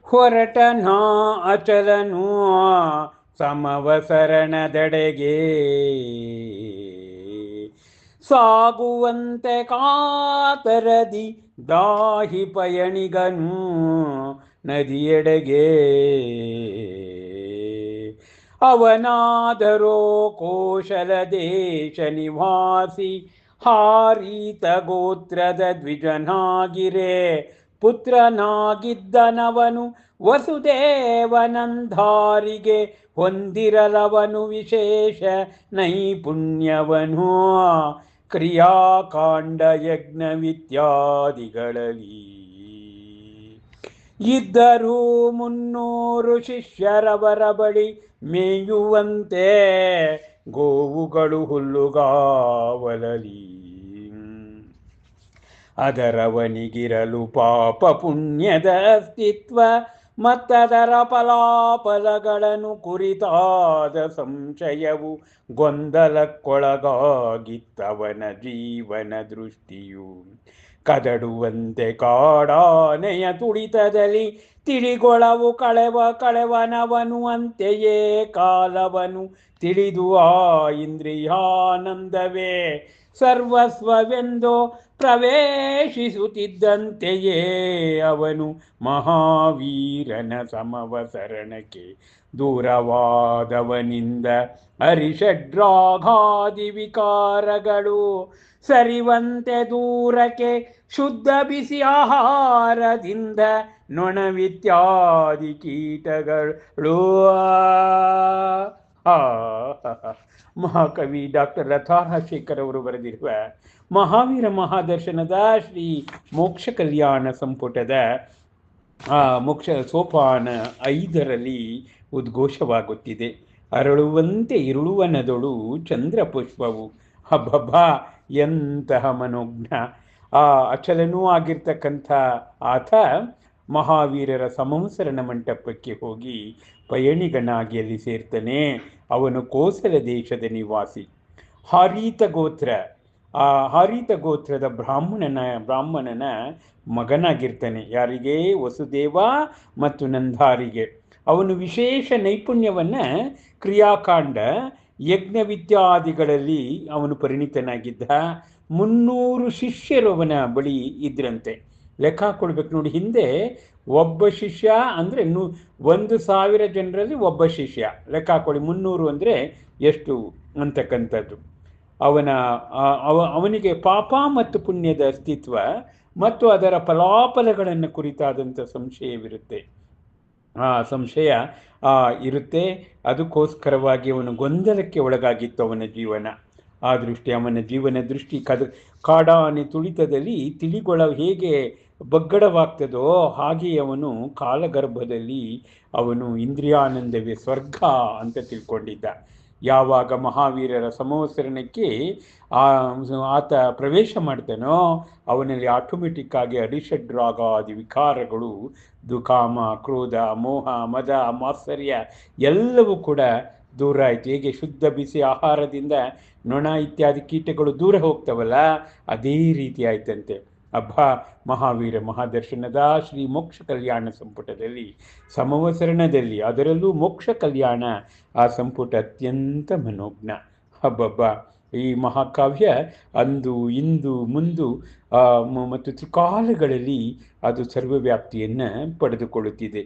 ಹೊರಟನಾ ಅಚಲನು ಸಮವಸರಣದೆಡೆಗೆ, ಸಾಗುವಂತೆ ಕಾತರದಿ ದಾಹಿ ಪಯಣಿಗನು ನದಿಯೆಡೆಗೆ. ಅವನಾದರೋ ಕೋಶಲ ದೇಶ ನಿವಾಸಿ, ಹಾರೀತ ಗೋತ್ರದ ದ್ವಿಜನಾಗಿರೆ. ಪುತ್ರನಾಗಿದ್ದನವನು ವಸುದೇವನಂಧಾರಿಗೆ, ಹೊಂದಿರಲವನು ವಿಶೇಷ ನೈಪುಣ್ಯವನು ಕ್ರಿಯಾಕಾಂಡ ಯಜ್ಞವಿತ್ಯಾದಿಗಳಲ್ಲಿ. ಇದ್ದರೂ 300 ಶಿಷ್ಯರವರ ಬಳಿ ಮೇಯುವಂತೆ, ಗೋವುಗಳು ಹುಲ್ಲುಗಾವಲಲಿ. ಅದರವನಿಗಿರಲು ಪಾಪ ಪುಣ್ಯದ ಅಸ್ತಿತ್ವ, ಮತ್ತದರ ಫಲಾಫಲಗಳನ್ನು ಕುರಿತಾದ ಸಂಶಯವು ಗೊಂದಲಕ್ಕೊಳಗಾಗಿತ್ತವನ ಜೀವನ ದೃಷ್ಟಿಯು. ಕದಡುವಂತೆ ಕಾಡಾನೆಯ ತುಳಿತದಲ್ಲಿ ತಿಳಿಗೊಳವು ಕಳೆವನವನು, ಅಂತೆಯೇ ಕಾಲವನು ತಿಳಿದು ಆ ಇಂದ್ರಿಯಾನಂದವೇ ಸರ್ವಸ್ವವೆಂದು ಪ್ರವೇಶಿಸುತ್ತಿದ್ದಂತೆಯೇ ಅವನು ಮಹಾವೀರನ ಸಮವಸರಣಕ್ಕೆ ದೂರವಾದವನಿಂದ ಅರಿಷಡ್ರಾಗಾದಿ ವಿಕಾರಗಳು ಸರಿವಂತೆ ದೂರಕ್ಕೆ ಶುದ್ಧ ಬಿಸಿ ಆಹಾರದಿಂದ ನೊಣವಿತ್ಯಾದಿ ಕೀಟಗಳು. ಮಹಾಕವಿ ಡಾಕ್ಟರ್ ಲತಾ ರಾಜಶೇಖರ್ ಅವರು ಬರೆದಿರುವ ಮಹಾವೀರ ಮಹಾದರ್ಶನದ ಶ್ರೀ ಮೋಕ್ಷ ಕಲ್ಯಾಣ ಸಂಪುಟದ ಮೋಕ್ಷ ಸೋಪಾನ 5ರಲ್ಲಿ ಉದ್ಘೋಷವಾಗುತ್ತಿದೆ. ಅರಳುವಂತೆ ಇರುಳುವನದೊಳು ಚಂದ್ರ ಪುಷ್ಪವು. ಹಬ್ಬಬ್ಬ, ಎಂತಹ ಮನೋಜ್ಞ! ಅಚಲನೂ ಆಗಿರ್ತಕ್ಕಂಥ ಆತ ಮಹಾವೀರರ ಸಮವಸರಣ ಮಂಟಪಕ್ಕೆ ಹೋಗಿ ಪಯಣಿಗನಾಗಿ ಅಲ್ಲಿ ಸೇರ್ತಾನೆ. ಅವನು ಕೋಸಲ ದೇಶದ ನಿವಾಸಿ, ಹಾರೀತ ಗೋತ್ರ. ಆ ಹಾರೀತ ಗೋತ್ರದ ಬ್ರಾಹ್ಮಣನ ಮಗನಾಗಿರ್ತಾನೆ. ಯಾರಿಗೆ? ವಸುದೇವ ಮತ್ತು ನಂದಾರಿಗೆ. ಅವನು ವಿಶೇಷ ನೈಪುಣ್ಯವನ್ನ ಕ್ರಿಯಾಕಾಂಡ ಯಜ್ಞವಿತ್ಯಾದಿಗಳಲ್ಲಿ ಅವನು ಪರಿಣಿತನಾಗಿದ್ದ. 300 ಶಿಷ್ಯರು ಅವನ ಬಳಿ ಇದ್ರಂತೆ. ಲೆಕ್ಕ ಹಾಕೊಳ್ಬೇಕು ನೋಡಿ. ಹಿಂದೆ ಒಬ್ಬ ಶಿಷ್ಯ ಅಂದರೆ 1000 ಜನರಲ್ಲಿ ಒಬ್ಬ ಶಿಷ್ಯ. ಲೆಕ್ಕ ಹಾಕೊಳ್ಳಿ, 300 ಅಂದರೆ ಎಷ್ಟು ಅಂತಕ್ಕಂಥದ್ದು. ಅವನಿಗೆ ಪಾಪ ಮತ್ತು ಪುಣ್ಯದ ಅಸ್ತಿತ್ವ ಮತ್ತು ಅದರ ಫಲಾಫಲಗಳನ್ನು ಕುರಿತಾದಂಥ ಸಂಶಯವಿರುತ್ತೆ. ಆ ಸಂಶಯ ಇರುತ್ತೆ. ಅದಕ್ಕೋಸ್ಕರವಾಗಿ ಅವನು ಗೊಂದಲಕ್ಕೆ ಒಳಗಾಗಿತ್ತು ಅವನ ಜೀವನ. ಆ ದೃಷ್ಟಿ, ಅವನ ಜೀವನ ದೃಷ್ಟಿ ಕಾಡಾನೆ ತುಳಿತದಲ್ಲಿ ತಿಳಿಗೊಳ ಹೇಗೆ ಬಗ್ಗಡವಾಗ್ತದೋ ಹಾಗೆ ಅವನು ಕಾಲಗರ್ಭದಲ್ಲಿ ಅವನು ಇಂದ್ರಿಯಾನಂದವೇ ಸ್ವರ್ಗ ಅಂತ ತಿಳ್ಕೊಂಡಿದ್ದ. ಯಾವಾಗ ಮಹಾವೀರರ ಸಮವಸರಣಕ್ಕೆ ಆತ ಪ್ರವೇಶ ಮಾಡ್ತಾನೋ ಅವನಲ್ಲಿ ಆಟೋಮೆಟಿಕ್ ಆಗಿ ಅರಿಷಡ್ರಾಗಾದಿ ವಿಕಾರಗಳು, ದುಕಾಮ, ಕ್ರೋಧ, ಮೋಹ, ಮದ, ಮಾತ್ಸರ್ಯ ಎಲ್ಲವೂ ಕೂಡ ದೂರ ಆಯಿತು. ಹೇಗೆ ಶುದ್ಧ ಬಿಸಿ ಆಹಾರದಿಂದ ನೊಣ ಇತ್ಯಾದಿ ಕೀಟಗಳು ದೂರ ಹೋಗ್ತವಲ್ಲ, ಅದೇ ರೀತಿ ಆಯ್ತಂತೆ. ಮಹಾವೀರ ಮಹಾದರ್ಶನದ ಶ್ರೀ ಮೋಕ್ಷ ಕಲ್ಯಾಣ ಸಂಪುಟದಲ್ಲಿ ಸಮವಸರಣದಲ್ಲಿ, ಅದರಲ್ಲೂ ಮೋಕ್ಷ ಕಲ್ಯಾಣ ಆ ಸಂಪುಟ ಅತ್ಯಂತ ಮನೋಜ್ಞ. ಈ ಮಹಾಕಾವ್ಯ ಅಂದು ಇಂದು ಮುಂದು ಮತ್ತು ತ್ರಿಕಾಲಗಳಲ್ಲಿ ಅದು ಸರ್ವವ್ಯಾಪ್ತಿಯನ್ನು ಪಡೆದುಕೊಳ್ಳುತ್ತಿದೆ.